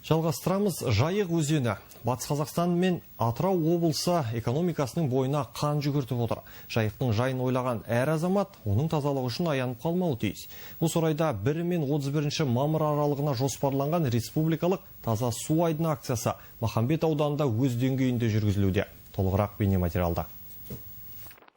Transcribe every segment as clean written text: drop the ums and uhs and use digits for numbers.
Жалғастырамыз. Жайық өзені Батыс Қазақстан мен Атырау облысы экономикасының бойына қан жүгіртіп отыр. Жайықтың жайын ойлаған әр азамат оның тазалығы үшін аянып қалмауы тиіс. Осы орайда 1 мен 31 мамыр аралығына жоспарланған республикалық таза су айдыны акциясы Махамбет ауданында өз деңгейінде жүргізілуде. Толығырақ бейнематериалда.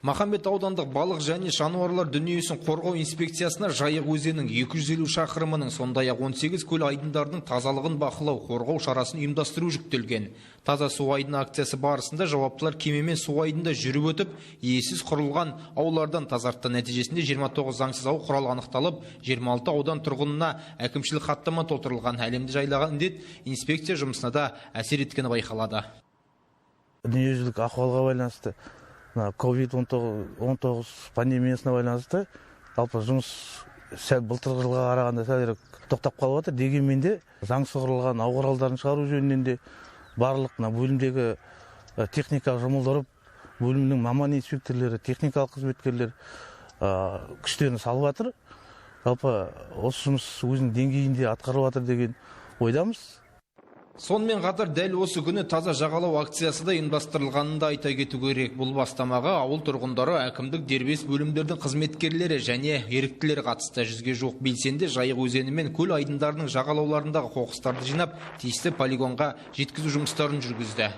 Махамбет аудандық балық және жануарлар дүниесін қорғау инспекциясына Жайық өзенінің 250 шақырымының, сондай-ақ 18 көл айдындардың тазалығын бақылау, қорғау шарасын ұйымдастыру жүктелген. Таза су айдыны акциясы барысында жауаптылар кемемен су айдында жүріп өтіп, иесіз құрылған аулардан тазартты. Нәтижесінде 29 заңсыз ау құралы анықталып, 26 аудан тұрғынына әкімшілік хаттама толтырылған. Әлемді жайлаған індет инспекция жұмысына да әсер еткені байқалады. Дүниежүзілік ахуалға байланысты COVID-19 пандемиясына байланысты жалпы жұмыс сәл былтырғы жылға қарағанда сәл тоқтап қалып отыр. Дегенмен де заңсыз құрылған ау құралдарын шығару жөнінен де барлық бөлімдегі техника жұмылдырып, бөлімнің маман инспекторлары, техникалық қызметкерлер күштерін салып жатыр. Жалпы осы жұмыс өзінің деңгейінде атқарылып жатыр деген ойдамыз. Сонымен қатар дәл осы күні таза жағалау акциясы да ұйымдастырылғанын да айта кету керек. Бұл бастамаға ауыл тұрғындары, әкімдік дербес бөлімдердің қызметкерлері және еріктілер қатысты. 100-ге жуық белсенді Жайық өзені мен көл айдындарының жағалауларындағы қоқыстарды жинап, тиісті полигонға жеткізу жұмыстарын жүргізді.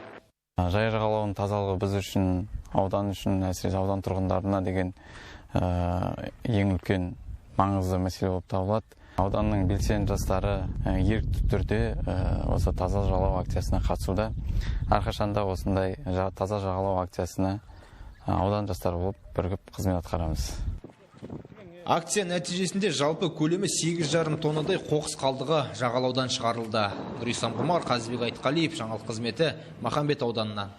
Жайық жағалауының тазалығы біз үшін, аудан үшін, әсіресе аудан тұрғындарына деген ең үлкен маңызды мәселе болып табылады. Ауданның белсенді жастары ерікті түрде осы таза жағалау акциясына қатысуда. Әрқашанда осындай таза жағалау акциясына аудан жастары болып бірігіп қызмет атқарамыз. Акция нәтижесінде жалпы көлемі 8,5 тоннадай қоқыс қалдығы жағалаудан шығарылды. Нұрислам Құмар, Қазыбек Айтқалиев, жаңалық қызметі, Махамбет ауданынан.